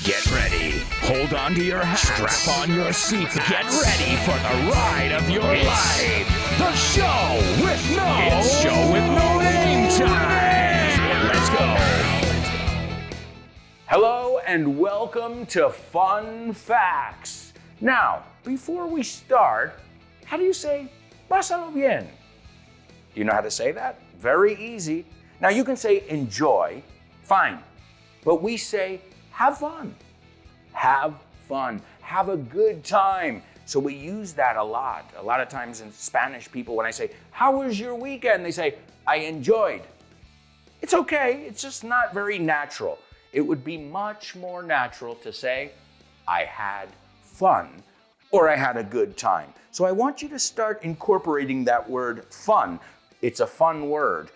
Get ready. Hold on to your hats. Strap on your seats. Get ready for the ride of your life. The show with no name time. Let's go. Hello and welcome to Fun Facts. Now, before we start, how do you say pásalo bien? Do you know how to say that? Very easy. Now you can say enjoy, fine. But we say have fun. Have fun. Have a good time. So we use that a lot. A lot of times in Spanish, people, when I say, how was your weekend? They say, I enjoyed. It's okay. It's just not very natural. It would be much more natural to say, I had fun or I had a good time. So I want you to start incorporating that word fun. It's a fun word,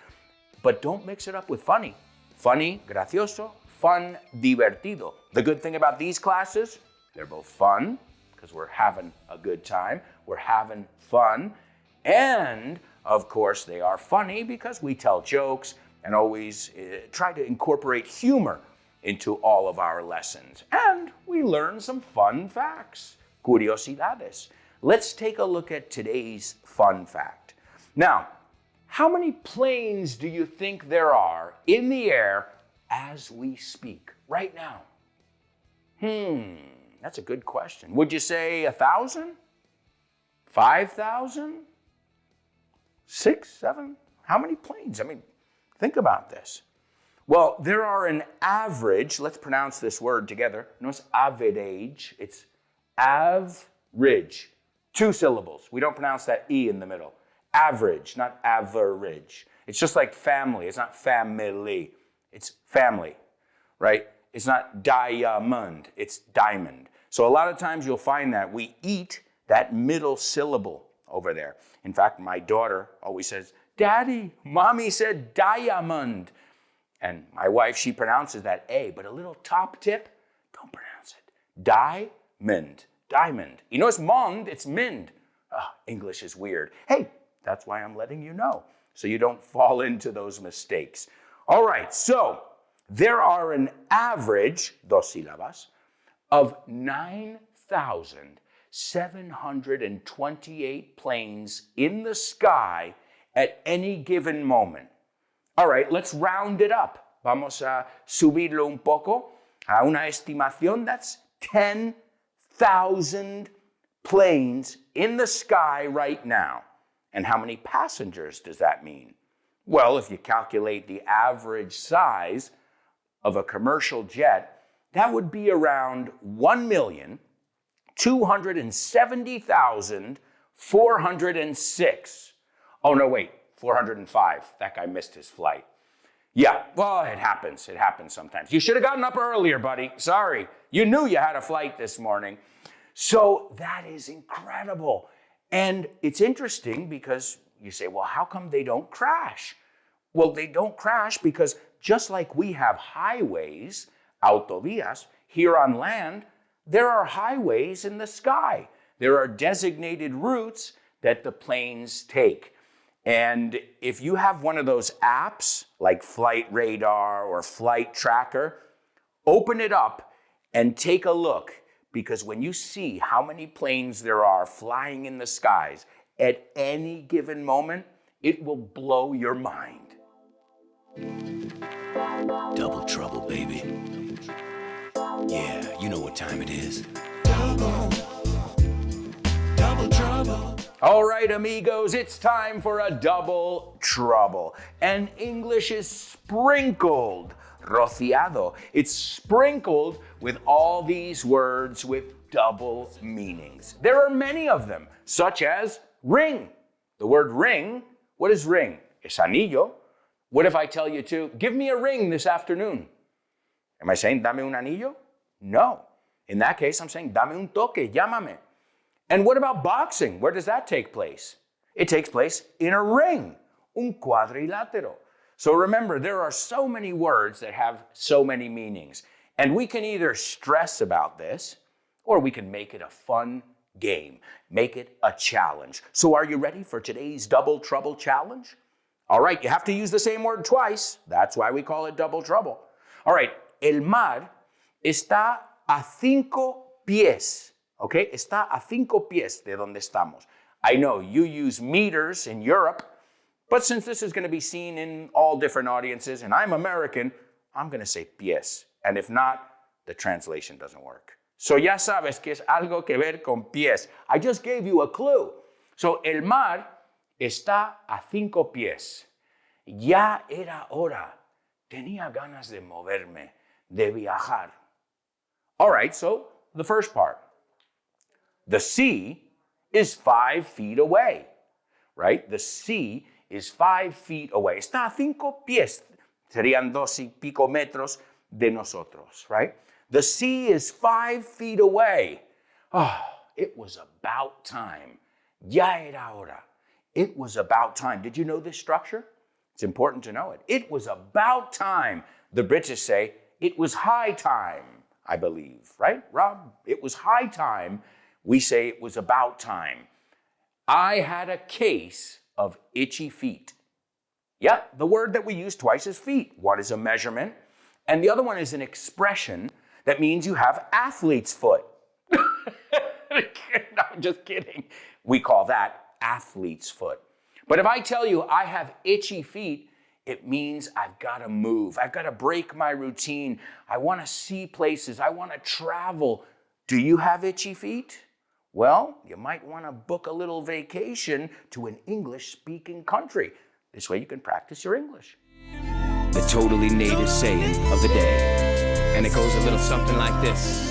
but don't mix it up with funny. Funny, gracioso, fun, divertido. The good thing about these classes, they're both fun, because we're having a good time, we're having fun, and of course they are funny because we tell jokes and always try to incorporate humor into all of our lessons. And we learn some fun facts, curiosidades. Let's take a look at today's fun fact. Now, how many planes do you think there are in the air as we speak right now? That's a good question. Would you say 1,000? 5,000? 6, 7? How many planes? I mean, think about this. Well, there are an average, let's pronounce this word together. Notice average, it's average. 2 syllables. We don't pronounce that E in the middle. Average, not average. It's just like family. It's not family. It's family, right? It's not diamond. It's diamond. So a lot of times you'll find that we eat that middle syllable over there. In fact, my daughter always says, Daddy, Mommy said diamond. And my wife, she pronounces that A, but a little top tip, don't pronounce it. Diamond, diamond. You know it's mond, it's mind. English is weird. Hey, that's why I'm letting you know, so you don't fall into those mistakes. All right, so there are an average, dos sílabas, of 9,728 planes in the sky at any given moment. All right, let's round it up. Vamos a subirlo un poco a una estimación. That's 10,000 planes in the sky right now. And how many passengers does that mean? Well, if you calculate the average size of a commercial jet, that would be around 1,270,406. Oh, no, wait, 405. That guy missed his flight. Yeah, well, it happens. It happens sometimes. You should have gotten up earlier, buddy. Sorry. You knew you had a flight this morning. So that is incredible. And it's interesting because you say, well, how come they don't crash? Well, they don't crash because just like we have highways, autovías, here on land, there are highways in the sky. There are designated routes that the planes take. And if you have one of those apps like Flight Radar or Flight Tracker, open it up and take a look. Because when you see how many planes there are flying in the skies at any given moment, it will blow your mind. Double trouble, baby. Yeah, you know what time it is. Double trouble. All right, amigos, it's time for a double trouble. And English is sprinkled. Rociado. It's sprinkled with all these words with double meanings. There are many of them, such as ring. The word ring, what is ring? Es anillo. What if I tell you to give me a ring this afternoon? Am I saying dame un anillo? No. In that case, I'm saying dame un toque, llámame. And what about boxing? Where does that take place? It takes place in a ring, un cuadrilátero. So remember, there are so many words that have so many meanings. And we can either stress about this, or we can make it a fun game, make it a challenge. So are you ready for today's Double Trouble Challenge? All right, you have to use the same word twice. That's why we call it Double Trouble. All right, el mar está a 5 pies. Okay? Está a 5 pies de donde estamos. I know you use meters in Europe, but since this is going to be seen in all different audiences, and I'm American, I'm going to say pies. And if not, the translation doesn't work. So ya sabes que es algo que ver con pies. I just gave you a clue. So el mar está a 5 pies. Ya era hora. Tenía ganas de moverme, de viajar. All right, so the first part. The sea is 5 feet away, right? The sea is 5 feet away. Está a 5 pies. Serían 2 y pico metros de nosotros, right? The sea is 5 feet away. Oh, it was about time. Ya era hora. It was about time. Did you know this structure? It's important to know it. It was about time. The British say, it was high time, I believe, right, Rob? It was high time. We say it was about time. I had a case of itchy feet. Yeah, the word that we use twice is feet. One is a measurement, and the other one is an expression that means you have athlete's foot. No, I'm just kidding. We call that athlete's foot. But if I tell you I have itchy feet, it means I've got to move. I've got to break my routine. I want to see places. I want to travel. Do you have itchy feet? Well, you might want to book a little vacation to an English-speaking country. This way you can practice your English. The totally native saying of the day. And it goes a little something like this.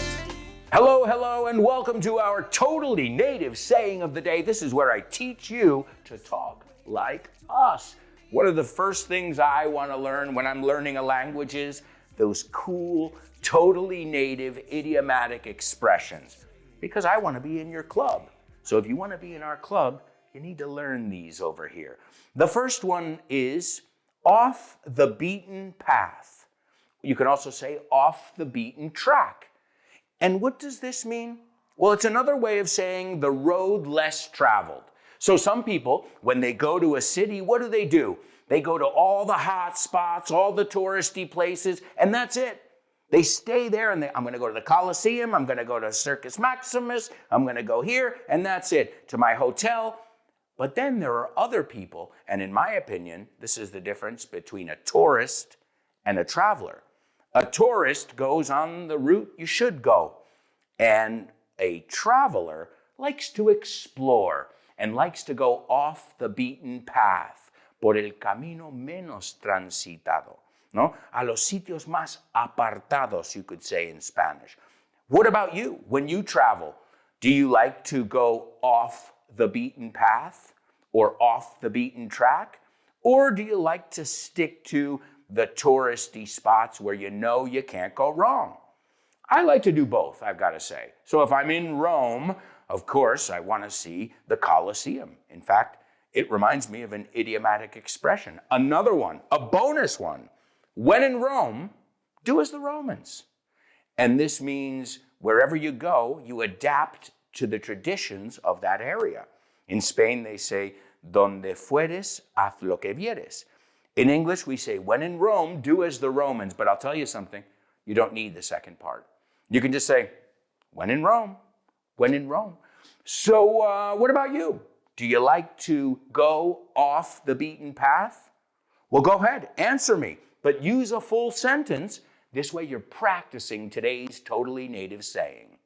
Hello, hello, and welcome to our totally native saying of the day. This is where I teach you to talk like us. One of the first things I want to learn when I'm learning a language is those cool, totally native, idiomatic expressions. Because I want to be in your club. So if you want to be in our club, you need to learn these over here. The first one is off the beaten path. You can also say off the beaten track. And what does this mean? Well, it's another way of saying the road less traveled. So some people, when they go to a city, what do? They go to all the hot spots, all the touristy places, and that's it. They stay there and I'm going to go to the Colosseum, I'm going to go to Circus Maximus, I'm going to go here, and that's it, to my hotel. But then there are other people, and in my opinion, this is the difference between a tourist and a traveler. A tourist goes on the route you should go, and a traveler likes to explore and likes to go off the beaten path, por el camino menos transitado. No? A los sitios más apartados, you could say in Spanish. What about you? When you travel, do you like to go off the beaten path or off the beaten track? Or do you like to stick to the touristy spots where you know you can't go wrong? I like to do both, I've got to say. So if I'm in Rome, of course, I want to see the Colosseum. In fact, it reminds me of an idiomatic expression. Another one, a bonus one. When in Rome, do as the Romans. And this means wherever you go, you adapt to the traditions of that area. In Spain, they say, donde fueres, haz lo que vieres. In English, we say, when in Rome, do as the Romans. But I'll tell you something, you don't need the second part. You can just say, when in Rome, when in Rome. So what about you? Do you like to go off the beaten path? Well, go ahead, answer me. But use a full sentence. This way you're practicing today's totally native saying.